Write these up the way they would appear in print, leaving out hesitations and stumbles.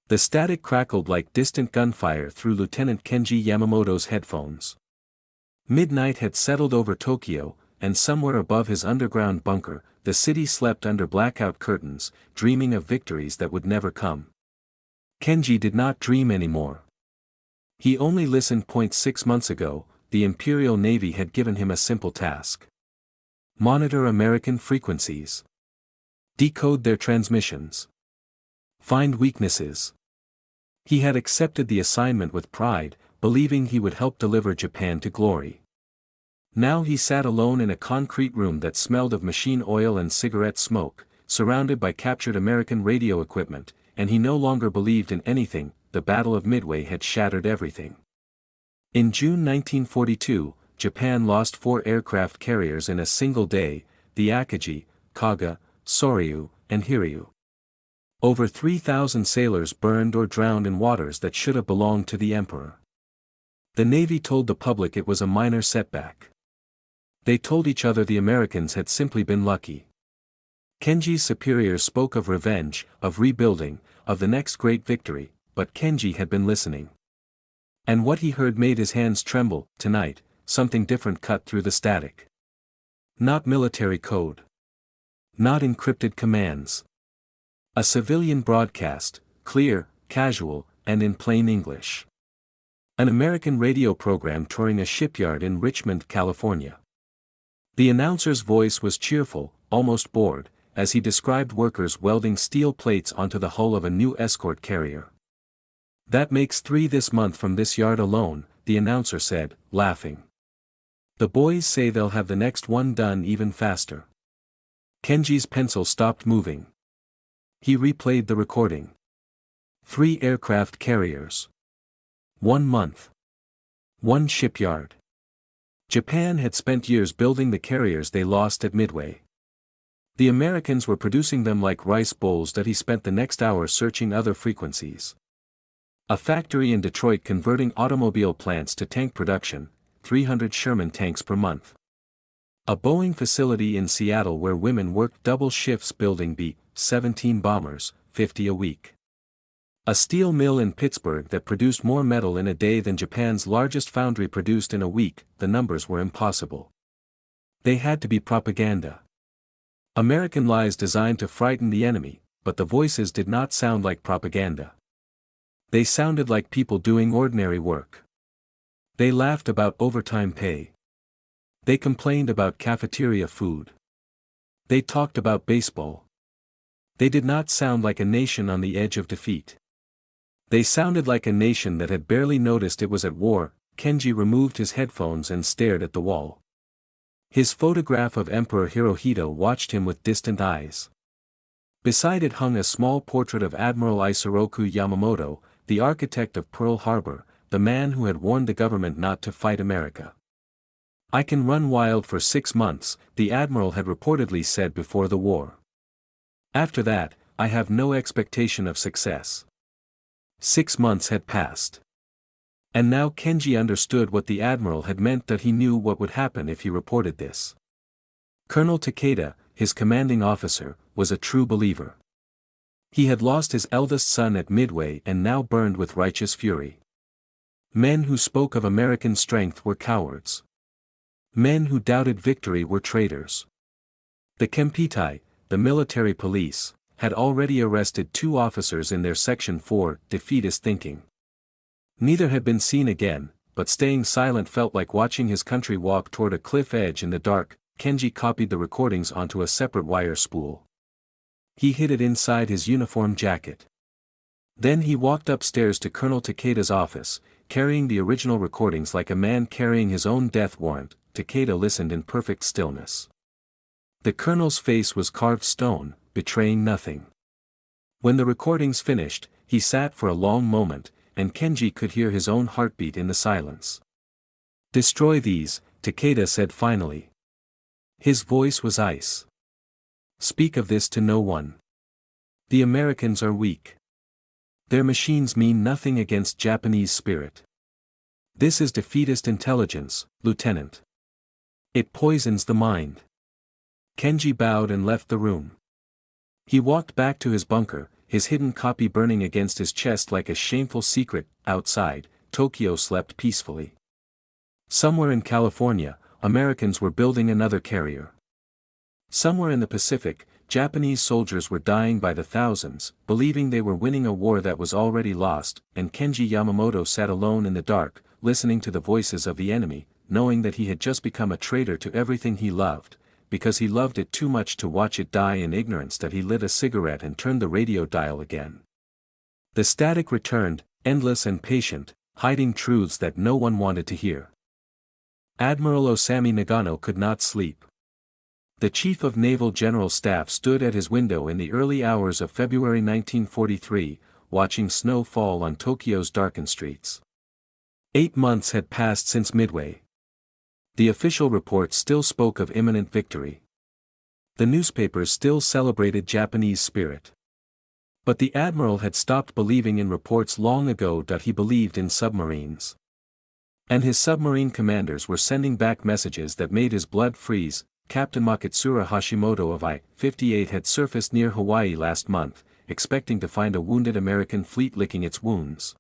The static crackled like distant gunfire through Lieutenant Kenji Yamamoto's headphones. Midnight had settled over Tokyo, and somewhere above his underground bunker, the city slept under blackout curtains, dreaming of victories that would never come. Kenji did not dream anymore. He only listened. 6 months ago, the Imperial Navy had given him a simple task. Monitor American frequencies. Decode their transmissions. Find weaknesses. He had accepted the assignment with pride, believing he would help deliver Japan to glory. Now he sat alone in a concrete room that smelled of machine oil and cigarette smoke, surrounded by captured American radio equipment, and he no longer believed in anything. The Battle of Midway had shattered everything. In June 1942, Japan lost 4 aircraft carriers in a single day, the Akagi, Kaga, Soryu, and Hiryu. Over 3,000 sailors burned or drowned in waters that should have belonged to the emperor. The Navy told the public it was a minor setback. They told each other the Americans had simply been lucky. Kenji's superiors spoke of revenge, of rebuilding, of the next great victory, but Kenji had been listening. And what he heard made his hands tremble. Tonight, something different cut through the static. Not military code. Not encrypted commands. A civilian broadcast, clear, casual, and in plain English. An American radio program touring a shipyard in Richmond, California. The announcer's voice was cheerful, almost bored, as he described workers welding steel plates onto the hull of a new escort carrier. "That makes 3 this month from this yard alone," the announcer said, laughing. "The boys say they'll have the next one done even faster." Kenji's pencil stopped moving. He replayed the recording. 3 aircraft carriers. 1 month. 1 shipyard. Japan had spent years building the carriers they lost at Midway. The Americans were producing them like rice bowls that he spent the next hour searching other frequencies. A factory in Detroit converting automobile plants to tank production, 300 Sherman tanks per month. A Boeing facility in Seattle where women worked double shifts building B-17 bombers, 50 a week. A steel mill in Pittsburgh that produced more metal in a day than Japan's largest foundry produced in a week. The numbers were impossible. They had to be propaganda. American lies designed to frighten the enemy, but the voices did not sound like propaganda. They sounded like people doing ordinary work. They laughed about overtime pay. They complained about cafeteria food. They talked about baseball. They did not sound like a nation on the edge of defeat. They sounded like a nation that had barely noticed it was at war. Kenji removed his headphones and stared at the wall. His photograph of Emperor Hirohito watched him with distant eyes. Beside it hung a small portrait of Admiral Isoroku Yamamoto, the architect of Pearl Harbor, the man who had warned the government not to fight America. "I can run wild for 6 months, the admiral had reportedly said before the war. After that, I have no expectation of success." 6 months had passed. And now Kenji understood what the admiral had meant, that he knew what would happen if he reported this. Colonel Takeda, his commanding officer, was a true believer. He had lost his eldest son at Midway and now burned with righteous fury. Men who spoke of American strength were cowards. Men who doubted victory were traitors. The Kempitai, the military police, had already arrested 2 officers in their Section 4 defeatist thinking. Neither had been seen again, but staying silent felt like watching his country walk toward a cliff edge in the dark. Kenji copied the recordings onto a separate wire spool. He hid it inside his uniform jacket. Then he walked upstairs to Colonel Takeda's office, carrying the original recordings like a man carrying his own death warrant. Takeda listened in perfect stillness. The colonel's face was carved stone, betraying nothing. When the recordings finished, he sat for a long moment, and Kenji could hear his own heartbeat in the silence. "Destroy these," Takeda said finally. His voice was ice. "Speak of this to no one. The Americans are weak. Their machines mean nothing against Japanese spirit. This is defeatist intelligence, Lieutenant. It poisons the mind." Kenji bowed and left the room. He walked back to his bunker, his hidden copy burning against his chest like a shameful secret. Outside, Tokyo slept peacefully. Somewhere in California, Americans were building another carrier. Somewhere in the Pacific, Japanese soldiers were dying by the thousands, believing they were winning a war that was already lost, and Kenji Yamamoto sat alone in the dark, listening to the voices of the enemy, knowing that he had just become a traitor to everything he loved, because he loved it too much to watch it die in ignorance. That he lit a cigarette and turned the radio dial again. The static returned, endless and patient, hiding truths that no one wanted to hear. Admiral Osami Nagano could not sleep. The Chief of Naval General Staff stood at his window in the early hours of February 1943, watching snow fall on Tokyo's darkened streets. 8 months had passed since Midway. The official report still spoke of imminent victory. The newspapers still celebrated Japanese spirit. But the admiral had stopped believing in reports long ago. He believed in submarines. And his submarine commanders were sending back messages that made his blood freeze. Captain Makitsura Hashimoto of I-58 had surfaced near Hawaii last month, expecting to find a wounded American fleet licking its wounds.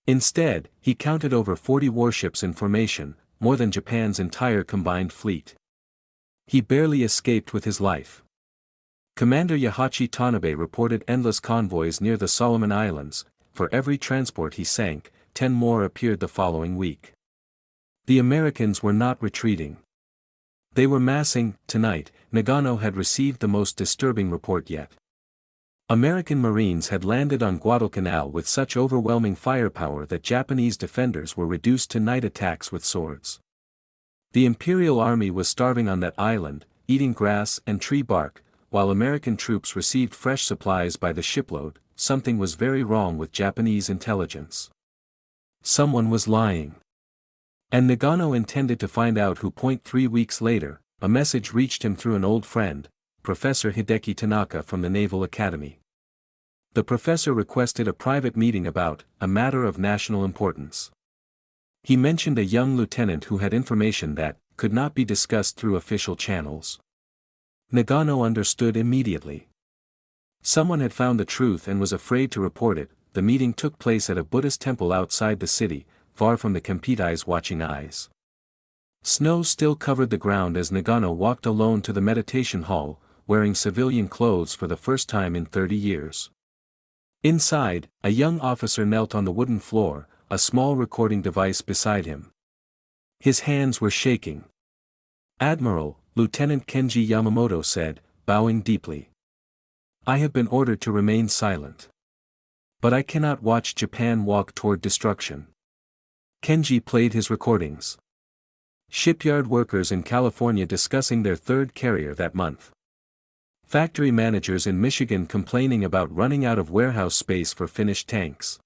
Instead, he counted over 40 warships in formation, more than Japan's entire combined fleet. He barely escaped with his life. Commander Yahachi Tanabe reported endless convoys near the Solomon Islands. For every transport he sank, 10 more appeared the following week. The Americans were not retreating. They were massing. Tonight, Nagano had received the most disturbing report yet. American Marines had landed on Guadalcanal with such overwhelming firepower that Japanese defenders were reduced to night attacks with swords. The Imperial Army was starving on that island, eating grass and tree bark, while American troops received fresh supplies by the shipload. Something was very wrong with Japanese intelligence. Someone was lying. And Nagano intended to find out who. 3 weeks later, a message reached him through an old friend, Professor Hideki Tanaka from the Naval Academy. The professor requested a private meeting about a matter of national importance. He mentioned a young lieutenant who had information that could not be discussed through official channels. Nagano understood immediately. Someone had found the truth and was afraid to report it. The meeting took place at a Buddhist temple outside the city, far from the Kempei's watching eyes. Snow still covered the ground as Nagano walked alone to the meditation hall, wearing civilian clothes for the first time in 30 years. Inside, a young officer knelt on the wooden floor, a small recording device beside him. His hands were shaking. "Admiral," Lieutenant Kenji Yamamoto said, bowing deeply. "I have been ordered to remain silent. But I cannot watch Japan walk toward destruction." Kenji played his recordings. Shipyard workers in California discussing their third carrier that month. Factory managers in Michigan complaining about running out of warehouse space for finished tanks.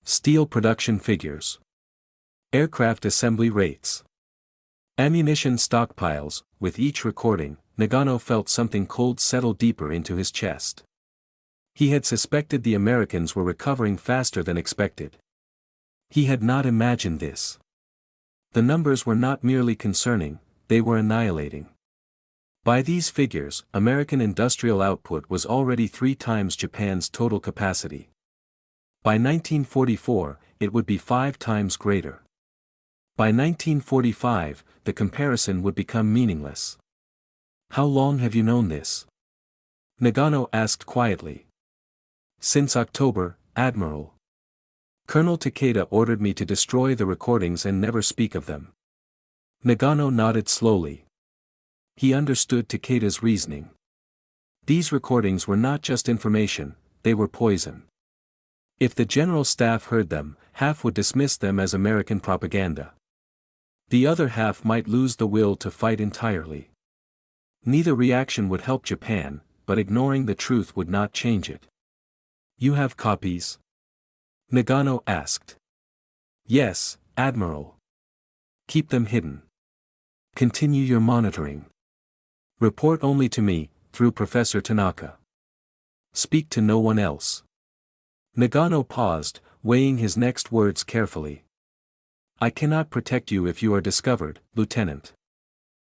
Steel production figures. Aircraft assembly rates. Ammunition stockpiles. With each recording, Nagano felt something cold settle deeper into his chest. He had suspected the Americans were recovering faster than expected. He had not imagined this. The numbers were not merely concerning, they were annihilating. By these figures, American industrial output was already 3 times Japan's total capacity. By 1944, it would be 5 times greater. By 1945, the comparison would become meaningless. "How long have you known this?" Nagano asked quietly. "Since October, Admiral. Colonel Takeda ordered me to destroy the recordings and never speak of them." Nagano nodded slowly. He understood Takeda's reasoning. These recordings were not just information, they were poison. If the General Staff heard them, half would dismiss them as American propaganda. The other half might lose the will to fight entirely. Neither reaction would help Japan, but ignoring the truth would not change it. "You have copies?" Nagano asked. "Yes, Admiral." "Keep them hidden. Continue your monitoring. Report only to me, through Professor Tanaka. Speak to no one else." Nagano paused, weighing his next words carefully. "I cannot protect you if you are discovered, Lieutenant.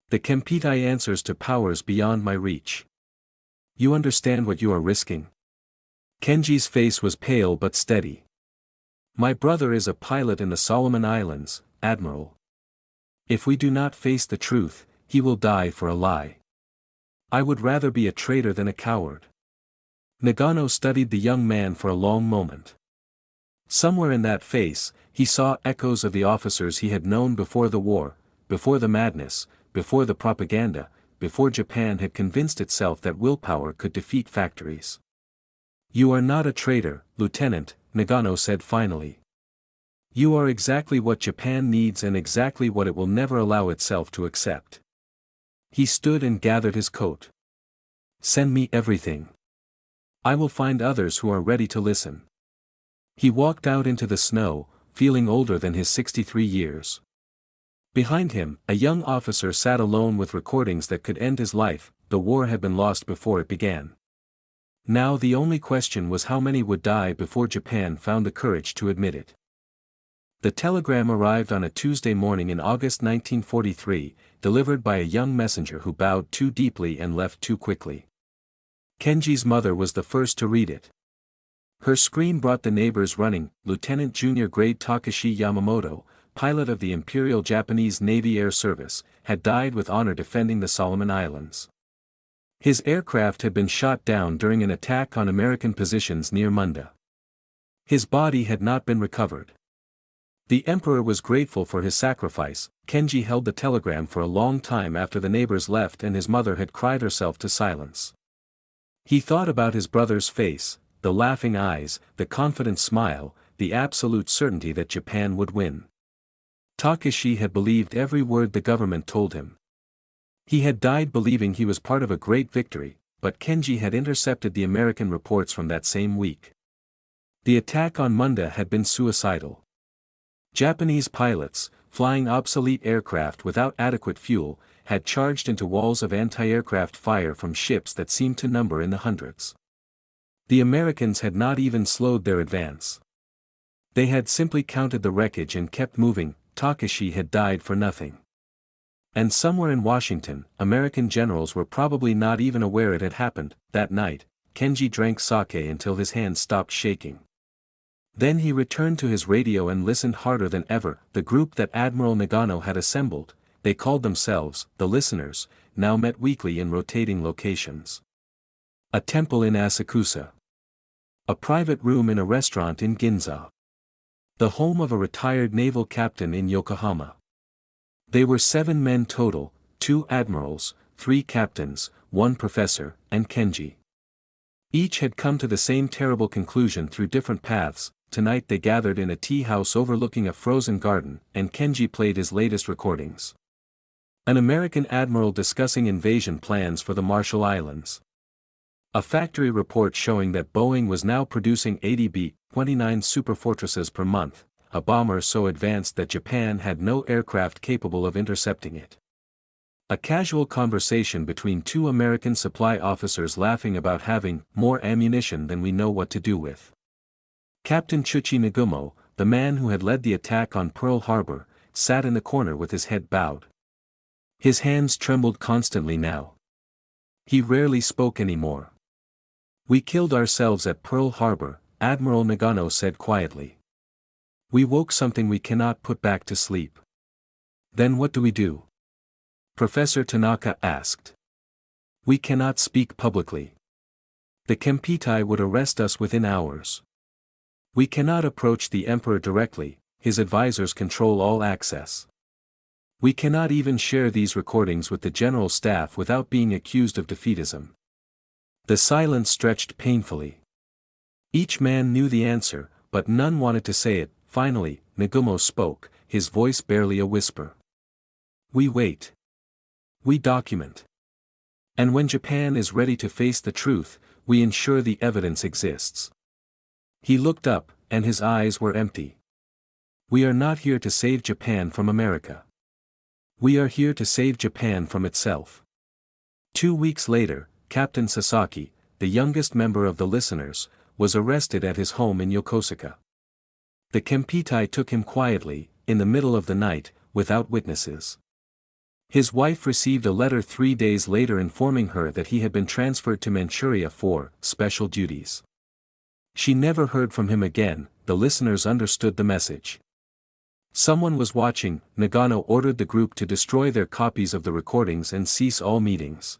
The Kempei answers to powers beyond my reach. You understand what you are risking?" Kenji's face was pale but steady. My brother is a pilot in the Solomon Islands, Admiral. If we do not face the truth, he will die for a lie. I would rather be a traitor than a coward. Nagano studied the young man for a long moment. Somewhere in that face, he saw echoes of the officers he had known before the war, before the madness, before the propaganda, before Japan had convinced itself that willpower could defeat factories. You are not a traitor, Lieutenant, Nagano said finally. You are exactly what Japan needs and exactly what it will never allow itself to accept. He stood and gathered his coat. Send me everything. I will find others who are ready to listen. He walked out into the snow, feeling older than his 63 years. Behind him, a young officer sat alone with recordings that could end his life. The war had been lost before it began. Now the only question was how many would die before Japan found the courage to admit it. The telegram arrived on a Tuesday morning in August 1943, delivered by a young messenger who bowed too deeply and left too quickly. Kenji's mother was the first to read it. Her scream brought the neighbors running. Lieutenant Junior Grade Takashi Yamamoto, pilot of the Imperial Japanese Navy Air Service, had died with honor defending the Solomon Islands. His aircraft had been shot down during an attack on American positions near Munda. His body had not been recovered. The emperor was grateful for his sacrifice. Kenji held the telegram for a long time after the neighbors left and his mother had cried herself to silence. He thought about his brother's face, the laughing eyes, the confident smile, the absolute certainty that Japan would win. Takashi had believed every word the government told him. He had died believing he was part of a great victory, but Kenji had intercepted the American reports from that same week. The attack on Munda had been suicidal. Japanese pilots, flying obsolete aircraft without adequate fuel, had charged into walls of anti-aircraft fire from ships that seemed to number in the hundreds. The Americans had not even slowed their advance. They had simply counted the wreckage and kept moving. Takashi had died for nothing. And somewhere in Washington, American generals were probably not even aware it had happened. That night, Kenji drank sake until his hands stopped shaking. Then he returned to his radio and listened harder than ever. The group that Admiral Nagano had assembled, they called themselves the Listeners, now met weekly in rotating locations. A temple in Asakusa. A private room in a restaurant in Ginza. The home of a retired naval captain in Yokohama. They were 7 men total, 2 admirals, 3 captains, 1 professor, and Kenji. Each had come to the same terrible conclusion through different paths. Tonight they gathered in a tea house overlooking a frozen garden, and Kenji played his latest recordings. An American admiral discussing invasion plans for the Marshall Islands. A factory report showing that Boeing was now producing 80 B-29 superfortresses per month, a bomber so advanced that Japan had no aircraft capable of intercepting it. A casual conversation between 2 American supply officers laughing about having more ammunition than we know what to do with. Captain Chuchi Nagumo, the man who had led the attack on Pearl Harbor, sat in the corner with his head bowed. His hands trembled constantly now. He rarely spoke anymore. We killed ourselves at Pearl Harbor, Admiral Nagano said quietly. We woke something we cannot put back to sleep. Then what do we do? Professor Tanaka asked. We cannot speak publicly. The Kempeitai would arrest us within hours. We cannot approach the emperor directly, his advisors control all access. We cannot even share these recordings with the general staff without being accused of defeatism. The silence stretched painfully. Each man knew the answer, but none wanted to say it. Finally, Nagumo spoke, his voice barely a whisper. We wait. We document. And when Japan is ready to face the truth, we ensure the evidence exists. He looked up, and his eyes were empty. We are not here to save Japan from America. We are here to save Japan from itself. 2 weeks later, Captain Sasaki, the youngest member of the Listeners, was arrested at his home in Yokosuka. The Kempeitai took him quietly, in the middle of the night, without witnesses. His wife received a letter 3 days later informing her that he had been transferred to Manchuria for special duties. She never heard from him again. The listeners understood the message. Someone was watching. Nagano ordered the group to destroy their copies of the recordings and cease all meetings.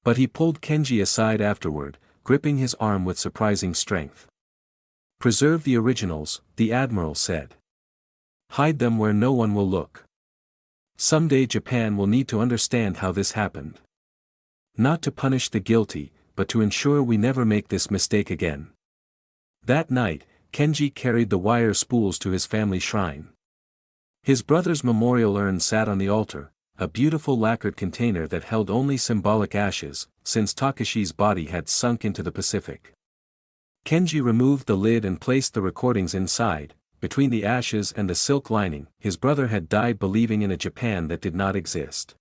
But he pulled Kenji aside afterward, gripping his arm with surprising strength. "Preserve the originals," the admiral said. "Hide them where no one will look. Someday Japan will need to understand how this happened. Not to punish the guilty, but to ensure we never make this mistake again." That night, Kenji carried the wire spools to his family shrine. His brother's memorial urn sat on the altar, a beautiful lacquered container that held only symbolic ashes, since Takashi's body had sunk into the Pacific. Kenji removed the lid and placed the recordings inside. Between the ashes and the silk lining, his brother had died believing in a Japan that did not exist.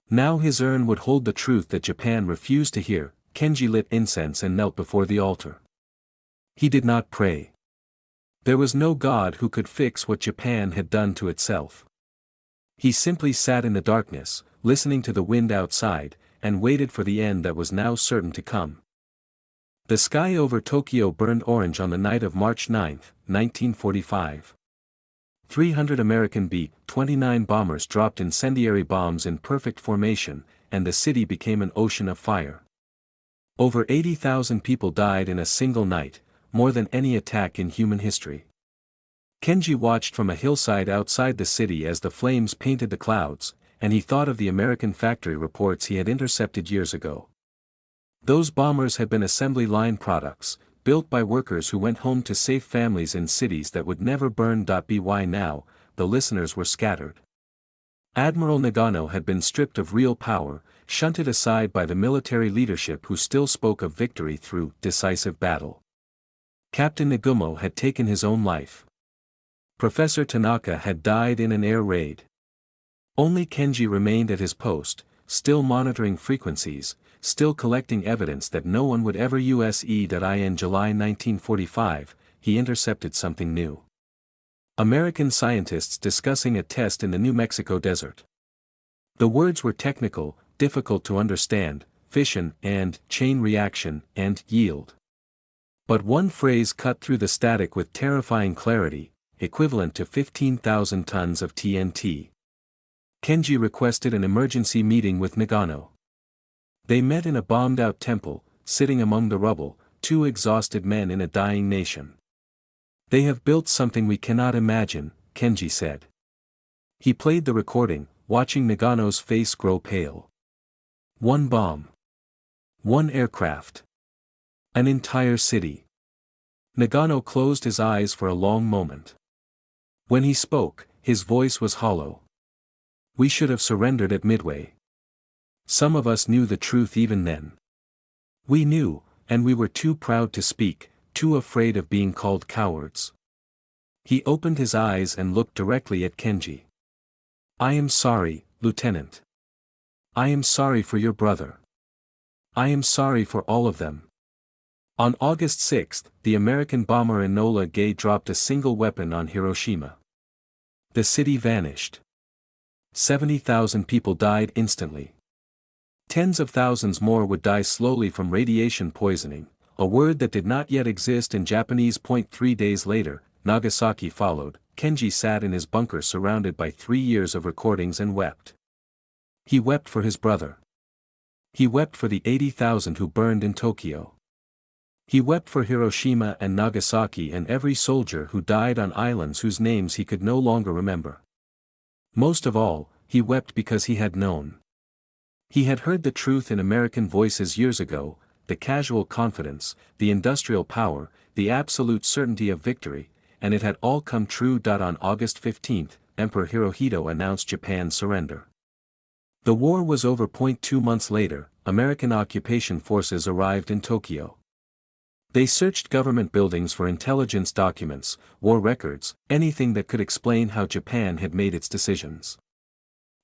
Now his urn would hold the truth that Japan refused to hear. Kenji lit incense and knelt before the altar. He did not pray. There was no God who could fix what Japan had done to itself. He simply sat in the darkness, listening to the wind outside, and waited for the end that was now certain to come. The sky over Tokyo burned orange on the night of March 9, 1945. 300 American B-29 bombers dropped incendiary bombs in perfect formation, and the city became an ocean of fire. Over 80,000 people died in a single night, more than any attack in human history. Kenji watched from a hillside outside the city as the flames painted the clouds, and he thought of the American factory reports he had intercepted years ago. Those bombers had been assembly line products, built by workers who went home to safe families in cities that would never burn. By now, the listeners were scattered. Admiral Nagano had been stripped of real power, shunted aside by the military leadership who still spoke of victory through decisive battle. Captain Nagumo had taken his own life. Professor Tanaka had died in an air raid. Only Kenji remained at his post, still monitoring frequencies, still collecting evidence that no one would ever use. In July 1945, he intercepted something new. American scientists discussing a test in the New Mexico desert. The words were technical, difficult to understand: fission and chain reaction and yield. But one phrase cut through the static with terrifying clarity: equivalent to 15,000 tons of TNT. Kenji requested an emergency meeting with Nagano. They met in a bombed-out temple, sitting among the rubble, two exhausted men in a dying nation. "They have built something we cannot imagine," Kenji said. He played the recording, watching Nagano's face grow pale. One bomb. One aircraft. An entire city. Nagano closed his eyes for a long moment. When he spoke, his voice was hollow. "We should have surrendered at Midway. Some of us knew the truth even then. We knew, and we were too proud to speak, too afraid of being called cowards." He opened his eyes and looked directly at Kenji. "I am sorry, Lieutenant. I am sorry for your brother. I am sorry for all of them." On August 6, the American bomber Enola Gay dropped a single weapon on Hiroshima. The city vanished. 70,000 people died instantly. Tens of thousands more would die slowly from radiation poisoning, a word that did not yet exist in Japanese. 3 days later, Nagasaki followed. Kenji sat in his bunker surrounded by 3 years of recordings and wept. He wept for his brother. He wept for the 80,000 who burned in Tokyo. He wept for Hiroshima and Nagasaki and every soldier who died on islands whose names he could no longer remember. Most of all, he wept because he had known. He had heard the truth in American voices years ago: the casual confidence, the industrial power, the absolute certainty of victory, and it had all come true. On August 15, Emperor Hirohito announced Japan's surrender. The war was over. 2 months later, American occupation forces arrived in Tokyo. They searched government buildings for intelligence documents, war records, anything that could explain how Japan had made its decisions.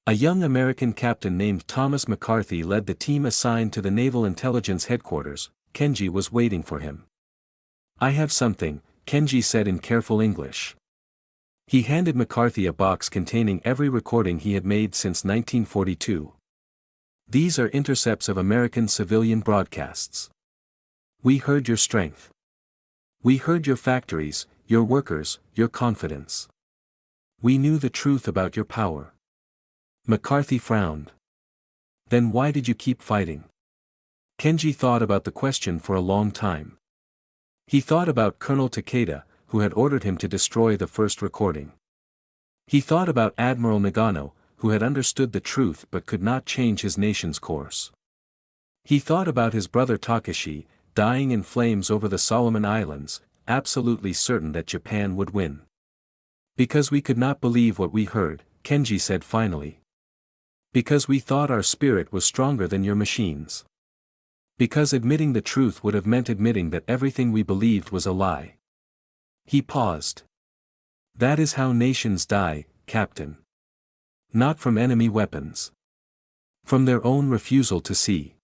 A young American captain named Thomas McCarthy led the team assigned to the Naval Intelligence Headquarters. Kenji was waiting for him. "I have something," Kenji said in careful English. He handed McCarthy a box containing every recording he had made since 1942. "These are intercepts of American civilian broadcasts. We heard your strength. We heard your factories, your workers, your confidence. We knew the truth about your power. McCarthy frowned. Then why did you keep fighting? Kenji thought about the question for a long time. He thought about Colonel Takeda, who had ordered him to destroy the first recording. He thought about Admiral Nagano, who had understood the truth but could not change his nation's course. He thought about his brother Takashi, dying in flames over the Solomon Islands, absolutely certain that Japan would win. Because we could not believe what we heard, Kenji said finally. Because we thought our spirit was stronger than your machines. Because admitting the truth would have meant admitting that everything we believed was a lie. He paused. That is how nations die, Captain. Not from enemy weapons. From their own refusal to see.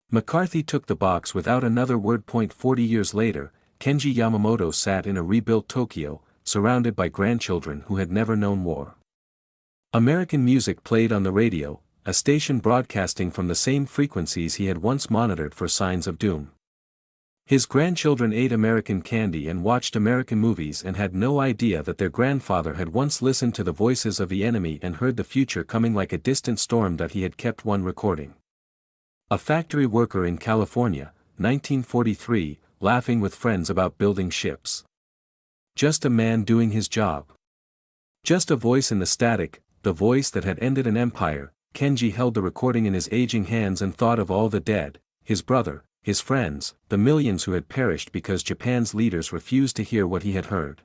McCarthy took the box without another word. 40 years later, Kenji Yamamoto sat in a rebuilt Tokyo, surrounded by grandchildren who had never known war. American music played on the radio, a station broadcasting from the same frequencies he had once monitored for signs of doom. His grandchildren ate American candy and watched American movies and had no idea that their grandfather had once listened to the voices of the enemy and heard the future coming like a distant storm that he had kept one recording. A factory worker in California, 1943, laughing with friends about building ships. Just a man doing his job. Just a voice in the static, the voice that had ended an empire. Kenji held the recording in his aging hands and thought of all the dead, his brother, his friends, the millions who had perished because Japan's leaders refused to hear what he had heard.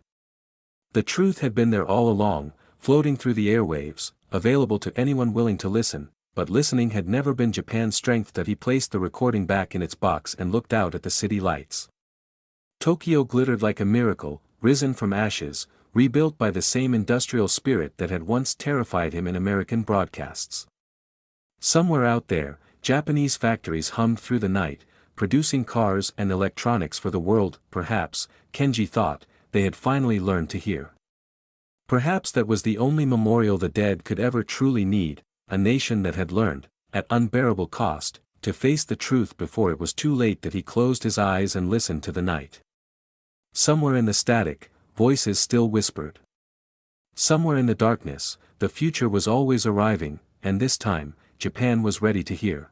The truth had been there all along, floating through the airwaves, available to anyone willing to listen, but listening had never been Japan's strength. That he placed the recording back in its box and looked out at the city lights. Tokyo glittered like a miracle, risen from ashes, rebuilt by the same industrial spirit that had once terrified him in American broadcasts. Somewhere out there, Japanese factories hummed through the night, producing cars and electronics for the world. Perhaps, Kenji thought, they had finally learned to hear. Perhaps that was the only memorial the dead could ever truly need, a nation that had learned, at unbearable cost, to face the truth before it was too late. That he closed his eyes and listened to the night. Somewhere in the static, voices still whispered. Somewhere in the darkness, the future was always arriving, and this time, Japan was ready to hear.